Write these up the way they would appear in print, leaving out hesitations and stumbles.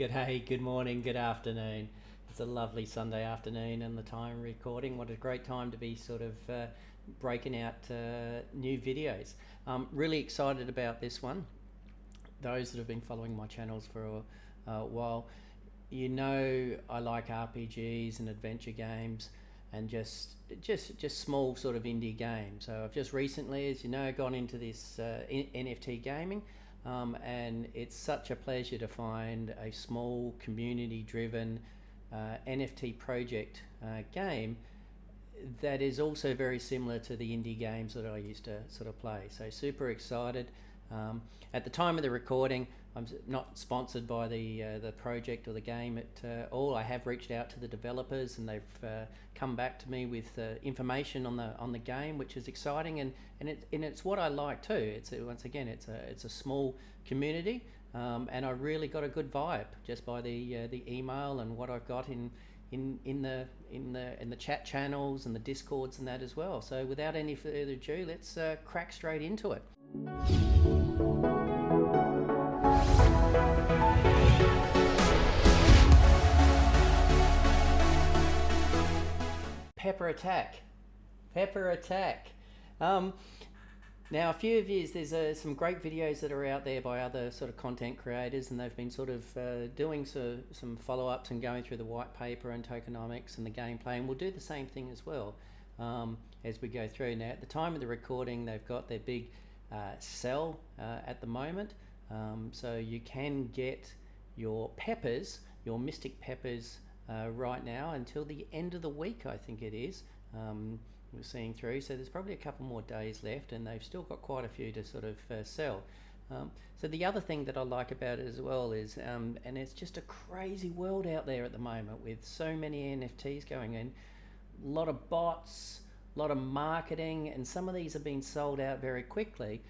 Good day, good morning, good afternoon. It's a lovely Sunday afternoon and the time recording. What a great time to be sort of breaking out new videos. Really excited about this one. Those that have been following my channels for a while, you know I like RPGs and adventure games and just small sort of indie games. So I've just recently, as you know, gone into this NFT gaming. And it's such a pleasure to find a small community-driven NFT project game that is also very similar to the indie games that I used to sort of play. So super excited. At the time of the recording, I'm not sponsored by the project or the game at all. I have reached out to the developers and they've come back to me with information on the game, which is exciting, and it's what I like too. It's once again it's a small community, and I really got a good vibe just by the email and what I've got in the chat channels and the discords and that as well. So without any further ado, let's crack straight into it. Pepper attack. Now a few of you, there's some great videos that are out there by other sort of content creators, and they've been sort of doing some follow-ups and going through the white paper and tokenomics and the gameplay, and we'll do the same thing as well as we go through. Now at the time of the recording, they've got their big sell at the moment, so you can get your peppers, your mystic peppers, right now until the end of the week, I think it is. We're seeing through, so there's probably a couple more days left, and they've still got quite a few to sort of sell. So the other thing that I like about it as well is, and it's just a crazy world out there at the moment with so many NFTs going in, a lot of bots, a lot of marketing, and some of these have been sold out very quickly,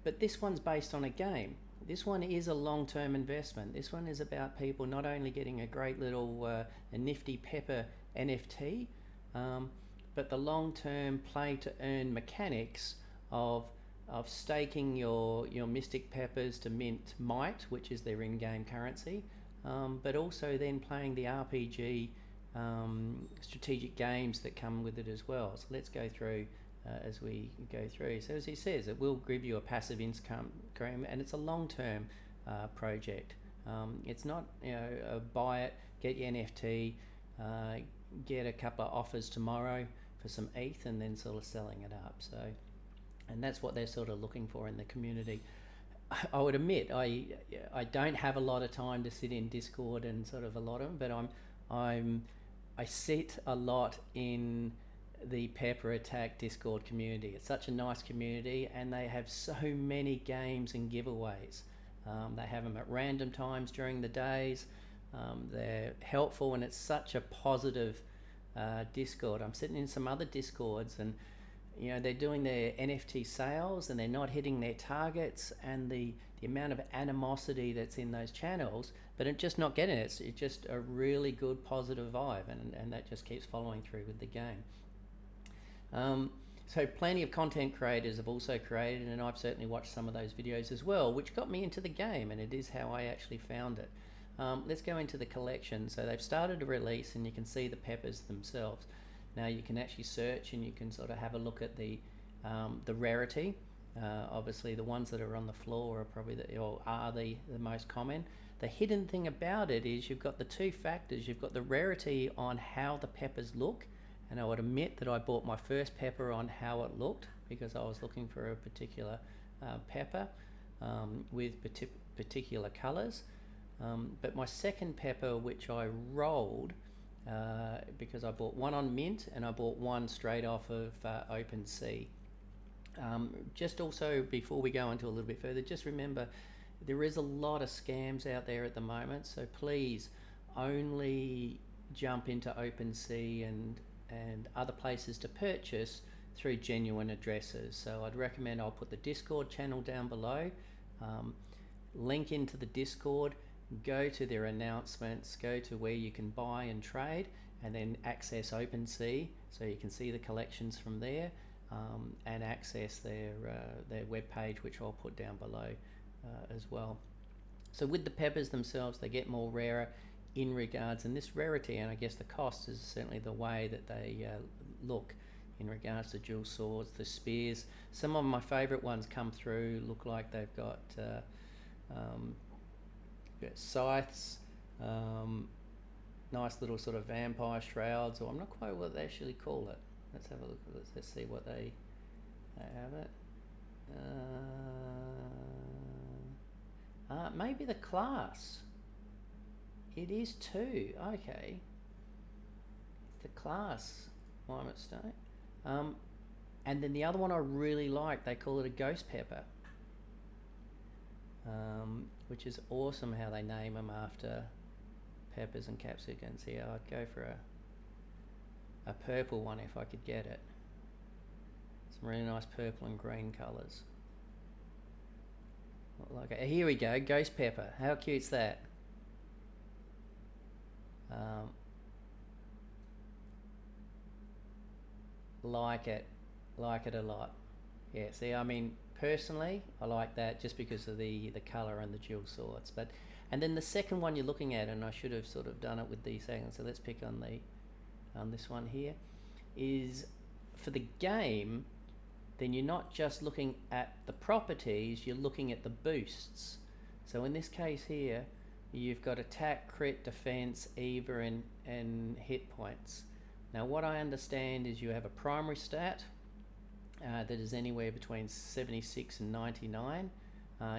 but this one's based on a game. This one is a long-term investment. This one is about people not only getting a great little a nifty pepper NFT, but the long-term play-to-earn mechanics of staking your mystic peppers to mint might, which is their in-game currency, but also then playing the RPG strategic games that come with it as well. So let's go through as we go through. So as he says, it will give you a passive income, and it's a long-term project. It's not, buy it, get your NFT, get a couple of offers tomorrow for some ETH, and then sort of selling it up. So, and that's what they're sort of looking for in the community. I would admit I don't have a lot of time to sit in Discord and sort of a lot of them, but I sit a lot in the Pepper Attack Discord community. It's such a nice community, and they have so many games and giveaways. They have them at random times during the days. They're helpful, and it's such a positive Discord. I'm sitting in some other Discords, and they're doing their NFT sales and they're not hitting their targets, and the amount of animosity that's in those channels, but it's just not getting it. It's just a really good positive vibe, and that just keeps following through with the game. So plenty of content creators have also created, and I've certainly watched some of those videos as well, which got me into the game, and it is how I actually found it. Let's go into the collection. So they've started a release, and you can see the peppers themselves. Now you can actually search, and you can sort of have a look at the rarity. Obviously the ones that are on the floor are probably the most common. The hidden thing about it is you've got the two factors. You've got the rarity on how the peppers look, and I would admit that I bought my first pepper on how it looked, because I was looking for a particular pepper with particular colors. But my second pepper, which I rolled, because I bought one on mint and I bought one straight off of OpenSea. Just also, before we go into a little bit further, just remember there is a lot of scams out there at the moment, so please only jump into OpenSea and other places to purchase through genuine addresses. So I'd recommend, I'll put the Discord channel down below, link into the Discord, go to their announcements, go to where you can buy and trade, and then access OpenSea so you can see the collections from there, and access their web page, which I'll put down below as well. So with the peppers themselves, they get more rarer in regards, and this rarity, and I guess the cost, is certainly the way that they look in regards to dual swords, the spears. Some of my favourite ones come through, look like they've got scythes, nice little sort of vampire shrouds, or I'm not quite what they actually call it. Let's have a look. Let's see what they have it. Maybe the class. It is too. Okay. It's the class. My mistake. And then the other one I really like, they call it a ghost pepper. Which is awesome how they name them after peppers and capsicums. Here, I'd go for a purple one if I could get it. Some really nice purple and green colours. Like it. Here we go, ghost pepper. How cute's that? Like it a lot. Yeah, see, I mean, personally, I like that just because of the colour and the dual swords. But, and then the second one you're looking at, and I should have sort of done it with these seconds, so let's pick on this one here, is for the game, then you're not just looking at the properties, you're looking at the boosts. So in this case here, you've got attack, crit, defense, EVA, and hit points. Now what I understand is you have a primary stat that is anywhere between 76 and 99.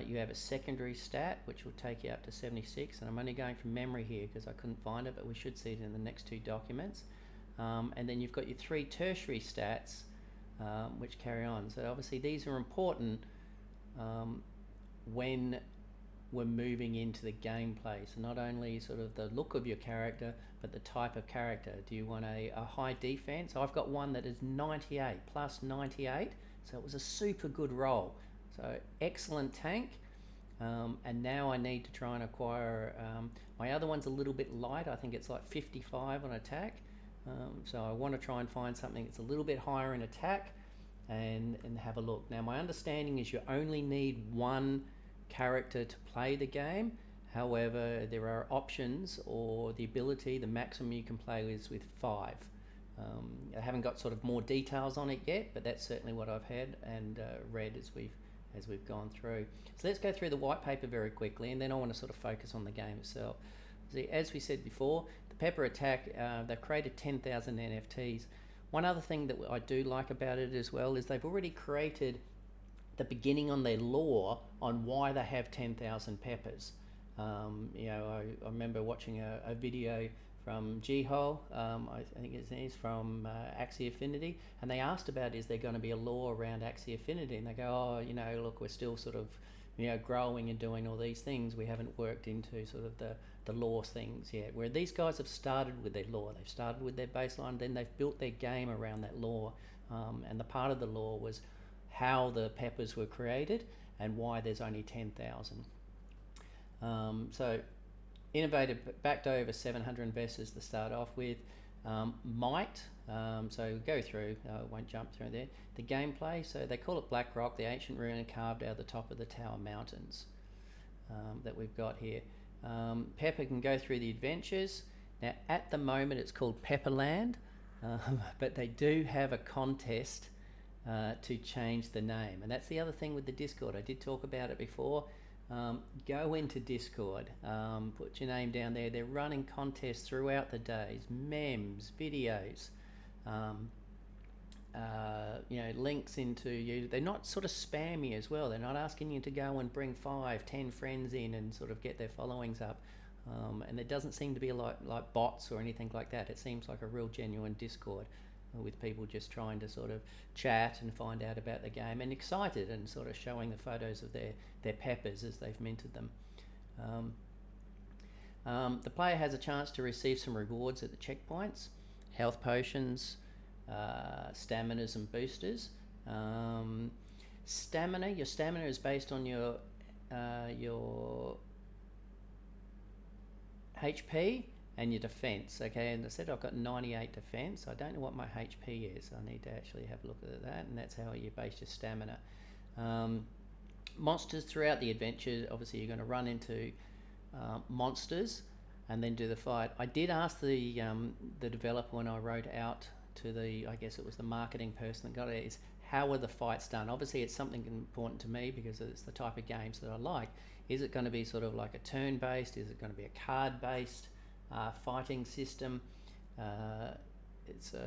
You have a secondary stat which will take you up to 76, and I'm only going from memory here because I couldn't find it, but we should see it in the next two documents. And then you've got your three tertiary stats which carry on. So obviously these are important when we're moving into the gameplay. So not only sort of the look of your character, but the type of character. Do you want a high defense? I've got one that is 98, plus 98, so it was a super good roll. So excellent tank, and now I need to try and acquire, my other one's a little bit light, I think it's like 55 on attack, so I want to try and find something that's a little bit higher in attack and have a look. Now my understanding is you only need one character to play the game. However, there are options, or the ability, the maximum you can play is with 5. I haven't got sort of more details on it yet, but that's certainly what I've had and read as we've gone through. So let's go through the white paper very quickly, and then I want to sort of focus on the game itself. See, as we said before, the Pepper Attack, they've created 10,000 NFTs. One other thing that I do like about it as well is they've already created the beginning on their lore on why they have 10,000 peppers. You know, I remember watching a video from G-Hole, I think his name is from Axie Affinity, and they asked about, is there going to be a lore around Axie Affinity? And they go, oh, you know, look, we're still sort of, you know, growing and doing all these things. We haven't worked into sort of the lore things yet. Where these guys have started with their lore. They've started with their baseline, then they've built their game around that lore. And the part of the lore was how the peppers were created and why there's only 10,000. So innovated, backed over 700 investors to start off with. Might, so go through, won't jump through there. The gameplay, so they call it Black Rock, the ancient ruin carved out of the top of the Tower Mountains that we've got here. Pepper can go through the adventures. Now at the moment it's called Pepperland, but they do have a contest to change the name, and that's the other thing with the Discord. I did talk about it before. Go into Discord, put your name down there. They're running contests throughout the days, memes, videos, you know, links into you. They're not sort of spammy as well. They're not asking you to go and bring 5, 10 friends in and sort of get their followings up. And it doesn't seem to be like bots or anything like that. It seems like a real genuine Discord with people just trying to sort of chat and find out about the game and excited and sort of showing the photos of their peppers as they've minted them. The player has a chance to receive some rewards at the checkpoints, health potions, staminas and boosters. Stamina, your stamina is based on your HP and your defense. Okay, and I said I've got 98 defense. I don't know what my HP is. I need to actually have a look at that, and that's how you base your stamina. monsters throughout the adventure. Obviously, you're going to run into monsters and then do the fight. I did ask the developer when I wrote out to I guess it was the marketing person that got it, is how are the fights done? Obviously, it's something important to me because it's the type of games that I like. Is it going to be sort of like a turn-based? Is it going to be a card-based fighting system? So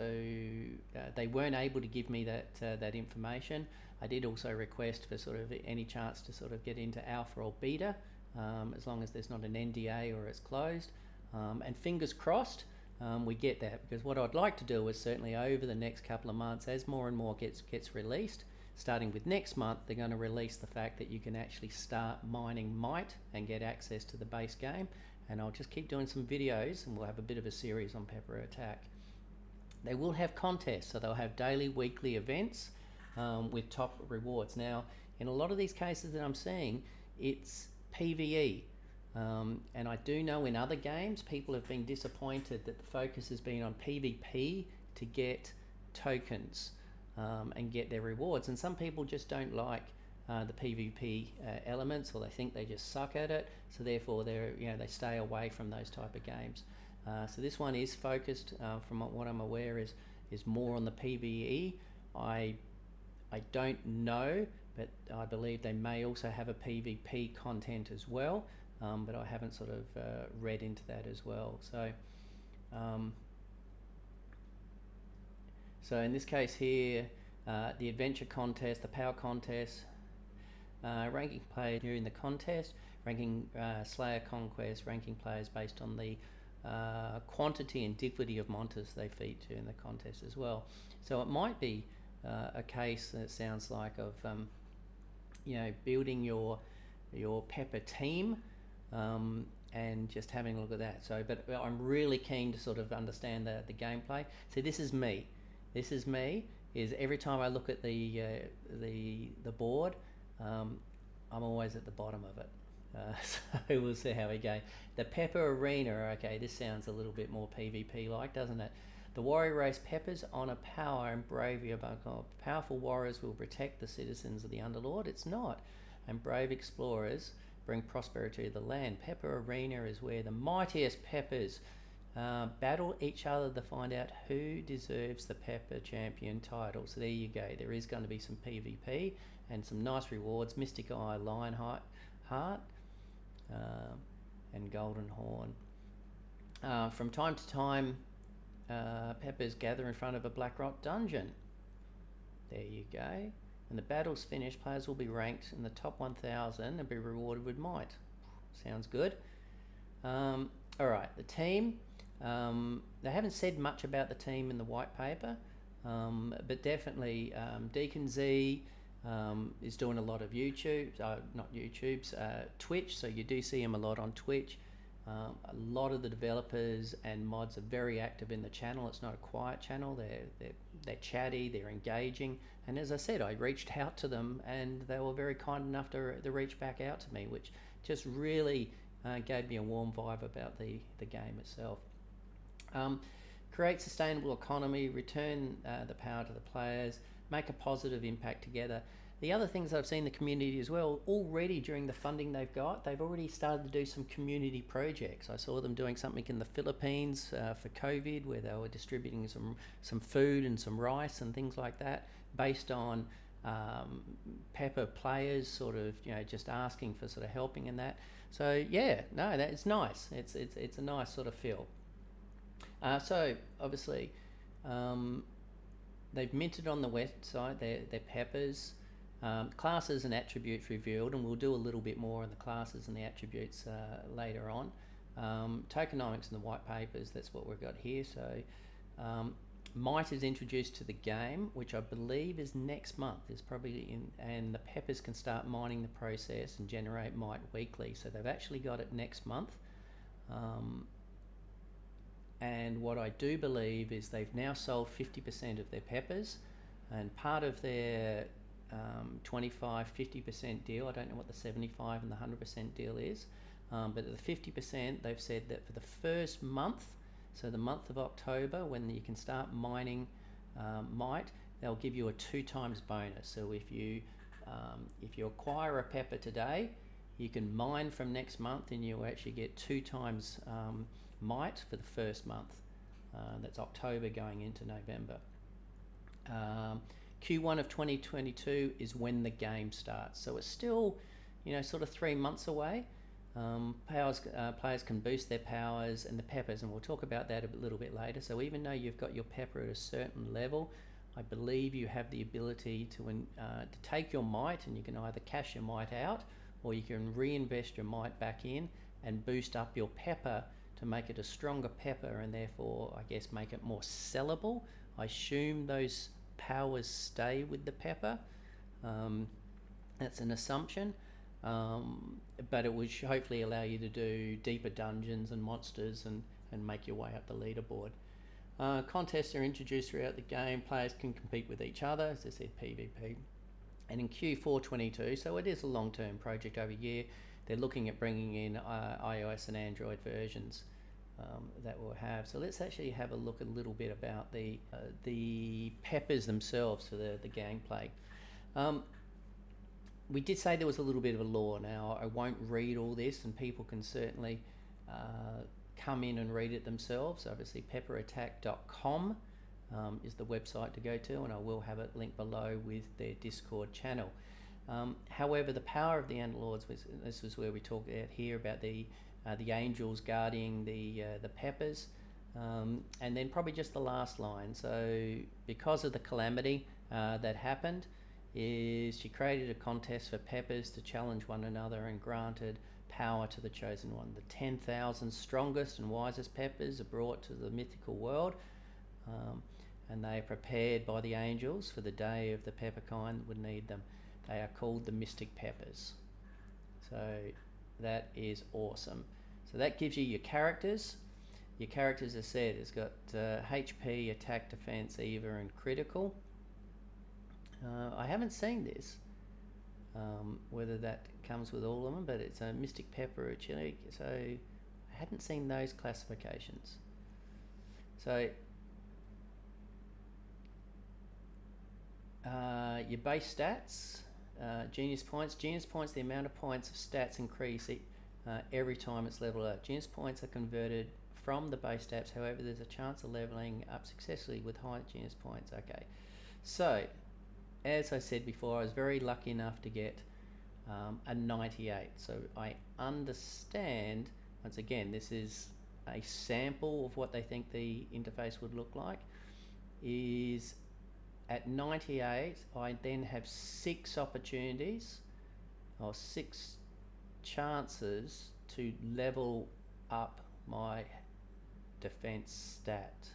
they weren't able to give me that information. I did also request for sort of any chance to sort of get into alpha or beta, as long as there's not an NDA or it's closed. And fingers crossed, we get that, because what I'd like to do is certainly over the next couple of months, as more and more gets released, starting with next month, they're going to release the fact that you can actually start mining Might and get access to the base game. And I'll just keep doing some videos, and we'll have a bit of a series on Pepper Attack. They will have contests, so they'll have daily, weekly events with top rewards. Now, in a lot of these cases that I'm seeing, it's PvE. And I do know in other games, people have been disappointed that the focus has been on PvP to get tokens and get their rewards. And some people just don't like the PvP elements, or they think they just suck at it. So therefore, they stay away from those type of games. So this one is focused, from what I'm aware, is more on the PvE. I don't know, but I believe they may also have a PvP content as well, but I haven't sort of read into that as well. So in this case here, the adventure contest, the power contest, ranking players during the contest, ranking Slayer Conquest, ranking players based on the quantity and dignity of monsters they feature in the contest as well. So it might be a case that sounds like of building your Pepper team and just having a look at that. So, but I'm really keen to sort of understand the gameplay. So this is me. Is every time I look at the board, I'm always at the bottom of it. So we'll see how we go. The Pepper Arena, okay, this sounds a little bit more PvP-like, doesn't it? The warrior race Peppers honour power and bravery above all. Powerful warriors will protect the citizens of the Underlord. It's not. And brave explorers bring prosperity to the land. Pepper Arena is where the mightiest Peppers battle each other to find out who deserves the Pepper Champion title. So there you go. There is going to be some PvP and some nice rewards. Mystic Eye, Lionheart, and Golden Horn. From time to time, Peppers gather in front of a Blackrock dungeon. There you go. When the battle's finished, players will be ranked in the top 1,000 and be rewarded with Might. Sounds good. Alright, the team. They haven't said much about the team in the white paper, but definitely Deacon Z is doing a lot of Twitch, so you do see him a lot on Twitch. A lot of the developers and mods are very active in the channel. It's not a quiet channel. They're chatty, they're engaging, and as I said, I reached out to them and they were very kind enough to reach back out to me, which just really gave me a warm vibe about the game itself. Create sustainable economy, return the power to the players, make a positive impact together. The other things I've seen in the community as well, already during the funding they've got, they've already started to do some community projects. I saw them doing something in the Philippines for COVID, where they were distributing some food and some rice and things like that, based on Pepper players sort of just asking for sort of helping in that. So yeah, no, it's nice. It's a nice sort of feel. So obviously, they've minted on the website their Peppers. Classes and attributes revealed, and we'll do a little bit more on the classes and the attributes later on. Tokenomics and the white papers, that's what we've got here. So Might is introduced to the game, which I believe is next month, is probably and the Peppers can start mining the process and generate Might weekly. So they've actually got it next month. And what I do believe is they've now sold 50% of their Peppers, and part of their 25-50% deal, I don't know what the 75 and the 100% deal is, but the 50% they've said that for the first month, so the month of October, when you can start mining Might, they'll give you a 2 times bonus. So if you If you acquire a pepper today, you can mine from next month and you'll actually get 2 times mite for the first month. That's October going into November. Q1 of 2022 is when the game starts, so it's still, sort of 3 months away. Players can boost their powers and the peppers, and we'll talk about that a little bit later. So even though you've got your pepper at a certain level, I believe you have the ability to take your mite, and you can either cash your mite out or you can reinvest your mite back in and boost up your pepper to make it a stronger pepper, and therefore, I guess, make it more sellable. I assume those powers stay with the pepper. That's an assumption. But it would hopefully allow you to do deeper dungeons and monsters and make your way up the leaderboard. Contests are introduced throughout the game. Players can compete with each other, as I said, PvP. And in Q4 22, so it is a long-term project over a year, they're looking at bringing in iOS and Android versions that we'll have. So let's actually have a look a little bit about the peppers themselves for the gameplay. We did say there was a little bit of a lore. Now, I won't read all this, and people can certainly come in and read it themselves. Obviously, pepperattack.com is the website to go to, and I will have it linked below with their Discord channel. However, the power of the Underlords, this was where we talk out here about the angels guarding the peppers, and then probably just the last line. So, because of the calamity that happened, is she created a contest for peppers to challenge one another and granted power to the chosen one. The 10,000 strongest and wisest peppers are brought to the mythical world, and they are prepared by the angels for the day of the pepper kind that would need them. They are called the mystic peppers. So that is awesome. So that gives you your characters. Your characters, as I said, has got HP, attack, defense, EVA, and critical. I haven't seen this, whether that comes with all of them, but it's a Mystic Pepper, a Chili, so I hadn't seen those classifications. So your base stats, Genius Points. Genius Points, the amount of points of stats increase every time it's leveled up. Genius Points are converted from the base stats, however there's a chance of leveling up successfully with high Genius Points. Okay, so as I said before, I was very lucky enough to get a 98. So I understand, once again, this is a sample of what they think the interface would look like, is at 98, I then have 6 opportunities, or 6 chances to level up my defense stat.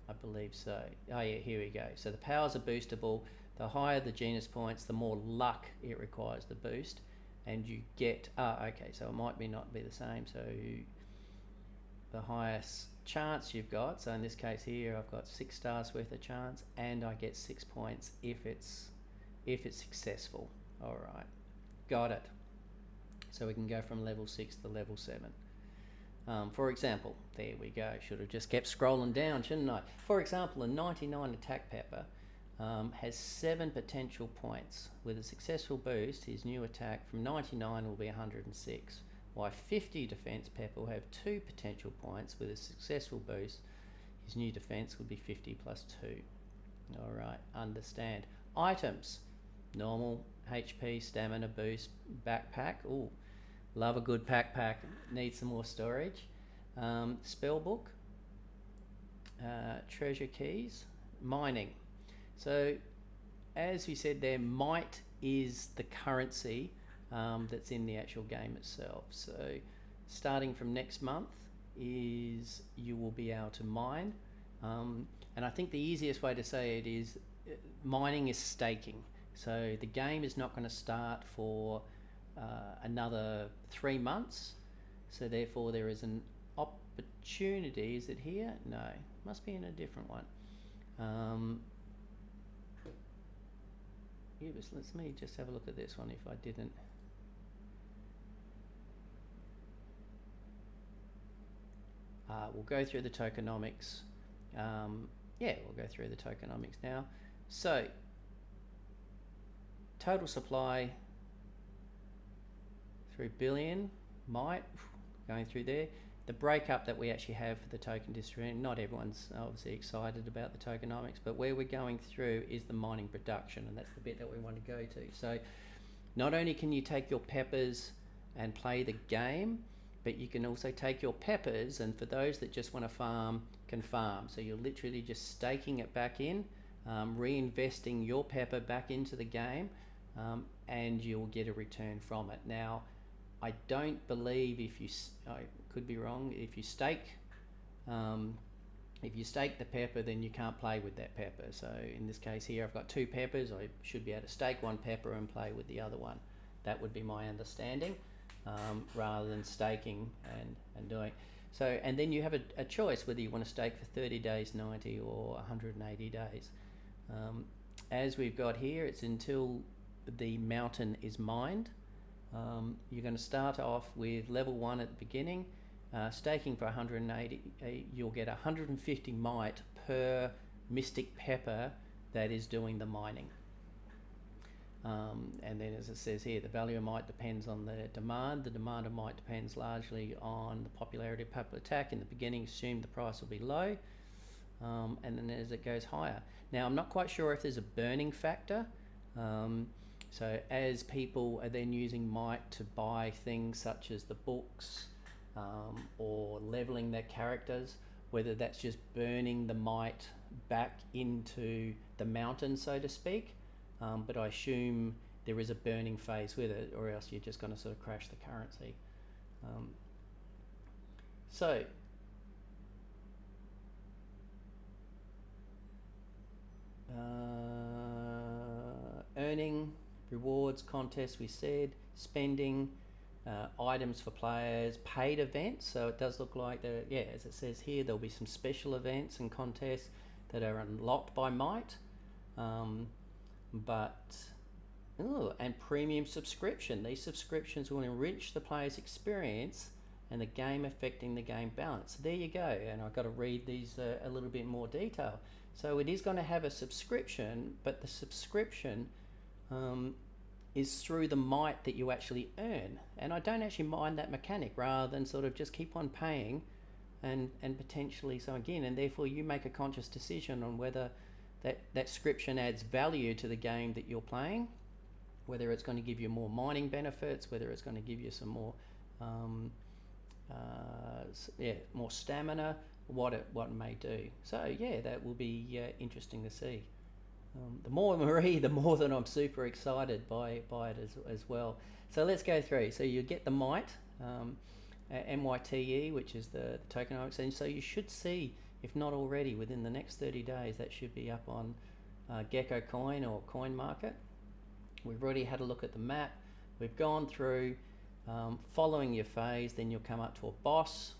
I believe so. Oh yeah, here we go. So the powers are boostable. The higher the Genius Points, the more luck it requires to boost. And you get, okay, so it might not be the same. So the highest chance you've got, so in this case here, I've got 6 stars worth of chance, and I get 6 points if it's successful. All right, got it. So we can go from level 6 to level 7. For example, there we go. Should have just kept scrolling down, shouldn't I? For example, a 99 attack pepper has 7 potential points. With a successful boost, his new attack from 99 will be 106. While 50 defense pepper will have 2 potential points. With a successful boost, his new defense would be 50 plus 2. All right, understand. Items: normal, HP, stamina boost, backpack. Ooh. Love a good backpack, needs some more storage. Spellbook, treasure keys, mining. So as we said there, might is the currency that's in the actual game itself. So starting from next month is you will be able to mine. And I think the easiest way to say it is mining is staking. So the game is not going to start for another 3 months, so therefore there is an opportunity. Is it here? No, must be in a different one. Yeah, let me just have a look at this one if I didn't. We'll go through the tokenomics. Yeah, we'll go through the tokenomics now. So total supply 3 billion might going through there. The breakup that we actually have for the token distribution, not everyone's obviously excited about the tokenomics, but where we're going through is the mining production, and that's the bit that we want to go to. So not only can you take your peppers and play the game, but you can also take your peppers, and for those that just want to farm, can farm. So you're literally just staking it back in, reinvesting your pepper back into the game, and you'll get a return from it. Now, I don't believe I could be wrong, if you stake the pepper, then you can't play with that pepper. So in this case here, I've got 2 peppers. I should be able to stake one pepper and play with the other one. That would be my understanding, rather than staking and doing. So, and then you have a choice whether you want to stake for 30 days, 90 or 180 days. As we've got here, it's until the mountain is mined. You're going to start off with level 1 at the beginning, staking for 180. You'll get 150 might per mystic pepper that is doing the mining. And then, as it says here, the value of might depends on the demand. The demand of might depends largely on the popularity of pepper attack. In the beginning, assume the price will be low, and then as it goes higher. Now, I'm not quite sure if there's a burning factor. So as people are then using might to buy things such as the books, or leveling their characters, whether that's just burning the might back into the mountain, so to speak. But I assume there is a burning phase with it, or else you're just going to sort of crash the currency. Earning, rewards, contests, we said, spending, items for players, paid events. So it does look like, as it says here, there'll be some special events and contests that are unlocked by might. And premium subscription. These subscriptions will enrich the player's experience and the game affecting the game balance. So there you go, and I've got to read these a little bit more detail. So it is going to have a subscription, but the subscription is through the might that you actually earn. And I don't actually mind that mechanic, rather than sort of just keep on paying and potentially, so again, and therefore you make a conscious decision on whether that subscription adds value to the game that you're playing, whether it's going to give you more mining benefits, whether it's going to give you some more more stamina, what it may do. So yeah, that will be interesting to see. The more Marie, the more that I'm super excited by it as well. So let's go through. So you get the might, MYTE, which is the tokenomics, and so you should see, if not already, within the next 30 days, that should be up on Gecko Coin or Coin Market. We've already had a look at the map. We've gone through following your phase, then you'll come up to a boss,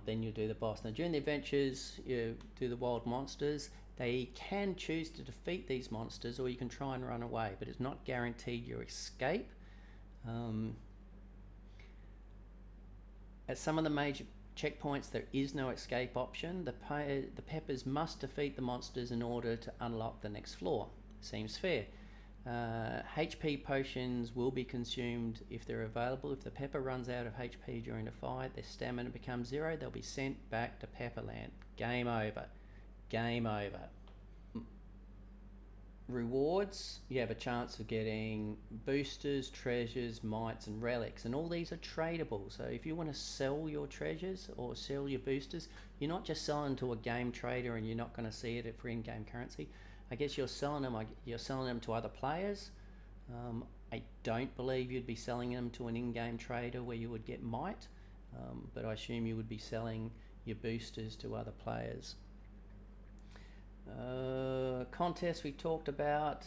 then you'll do the boss. Now during the adventures, you do the wild monsters. They can choose to defeat these monsters, or you can try and run away, but it's not guaranteed you escape. At some of the major checkpoints, there is no escape option. The peppers must defeat the monsters in order to unlock the next floor. Seems fair. HP potions will be consumed if they're available. If the pepper runs out of HP during a fight, their stamina becomes 0. They'll be sent back to Pepperland. Game over. Game over. Rewards, you have a chance of getting boosters, treasures, mites and relics, and all these are tradable. So if you want to sell your treasures or sell your boosters, you're not just selling to a game trader and you're not going to see it for in-game currency. I guess you're selling them to other players. I don't believe you'd be selling them to an in-game trader where you would get might, but I assume you would be selling your boosters to other players. Contests we talked about.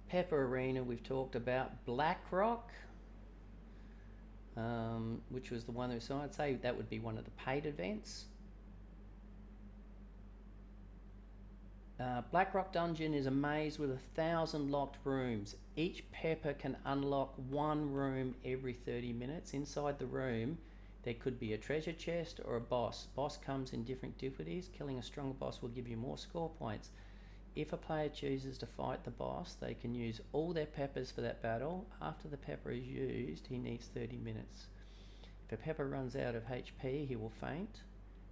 Pepper Arena we've talked about. BlackRock, which was the one that we saw. I'd say that would be one of the paid events. BlackRock Dungeon is a maze with 1,000 locked rooms. Each pepper can unlock one room every 30 minutes. Inside the room, there could be a treasure chest or a boss. Boss comes in different difficulties. Killing a stronger boss will give you more score points. if a player chooses to fight the boss, they can use all their peppers for that battle. After the pepper is used, he needs 30 minutes. If a pepper runs out of HP, he will faint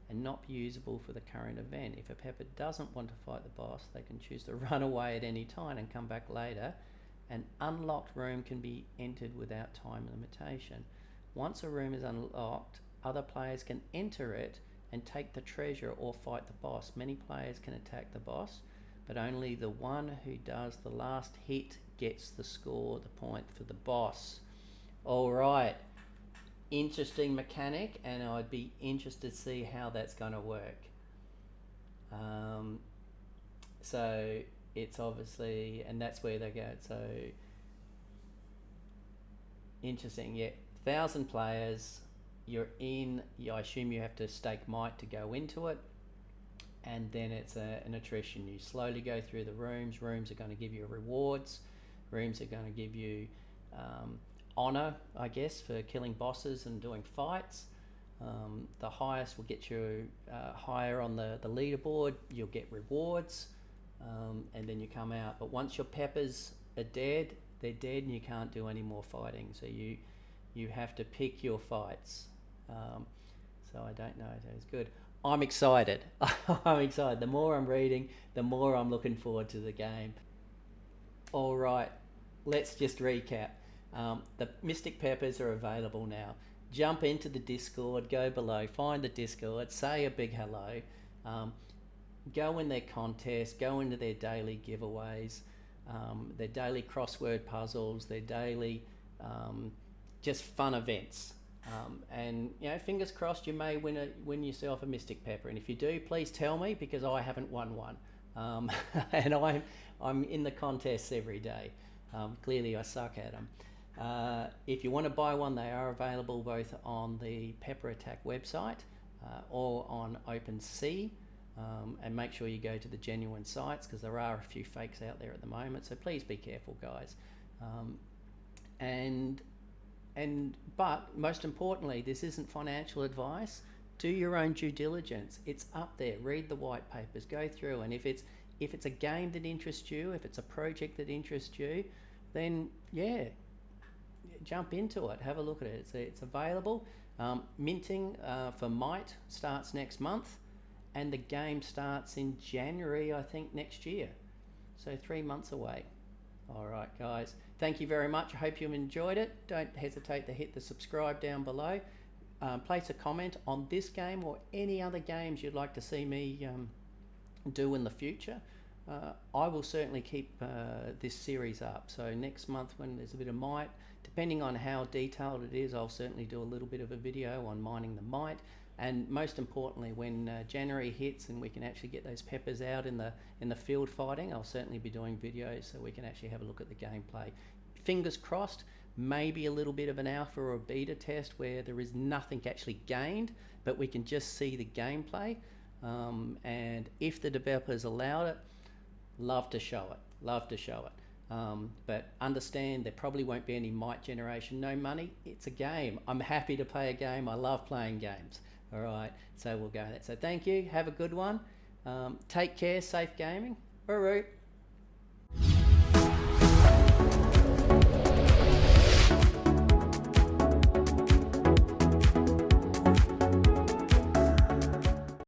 and not be usable for the current event. If a pepper doesn't want to fight the boss, they can choose to run away at any time and come back later. An unlocked room can be entered without time limitation. Once a room is unlocked, other players can enter it and take the treasure or fight the boss. Many players can attack the boss, but only the one who does the last hit gets the score, the point for the boss. All right, interesting mechanic, and I'd be interested to see how that's going to work. So it's obviously, and that's where they go. So interesting, yeah. 1,000 players. You're in. I assume you have to stake might to go into it, and then it's an attrition. You slowly go through the rooms. Rooms are going to give you rewards. Rooms are going to give you honor, I guess, for killing bosses and doing fights. The highest will get you higher on the leaderboard. You'll get rewards, and then you come out. But once your peppers are dead, they're dead, and you can't do any more fighting. So you have to pick your fights. So I don't know if that is good. I'm excited. I'm excited. The more I'm reading, the more I'm looking forward to the game. All right, let's just recap. The Mystic Peppers are available now. Jump into the Discord, go below, find the Discord, say a big hello, go in their contests, go into their daily giveaways, their daily crossword puzzles, their daily just fun events. And fingers crossed you may win yourself a Mystic Pepper. And if you do, please tell me, because I haven't won one. And I'm in the contests every day. Clearly I suck at them. If you want to buy one, they are available both on the Pepper Attack website or on OpenSea. And make sure you go to the genuine sites, because there are a few fakes out there at the moment. So please be careful, guys. But most importantly, this isn't financial advice. Do your own due diligence. It's up there. Read the white papers. Go through, and if it's a game that interests you, if it's a project that interests you, then yeah, jump into it. Have a look at it. It's available. Minting for Might starts next month, and the game starts in January, I think, next year. So 3 months away. All right, guys. Thank you very much. I hope you enjoyed it. Don't hesitate to hit the subscribe down below. Place a comment on this game or any other games you'd like to see me do in the future. I will certainly keep this series up. So next month, when there's a bit of Might, depending on how detailed it is, I'll certainly do a little bit of a video on mining the Might. And most importantly, when January hits and we can actually get those peppers out in the field fighting, I'll certainly be doing videos so we can actually have a look at the gameplay. Fingers crossed, maybe a little bit of an alpha or a beta test where there is nothing actually gained, but we can just see the gameplay. And if the developers allow it, love to show it. But understand there probably won't be any Might generation, no money. It's a game. I'm happy to play a game. I love playing games. All right, so we'll go there. So thank you. Have a good one. Take care. Safe gaming. Bye.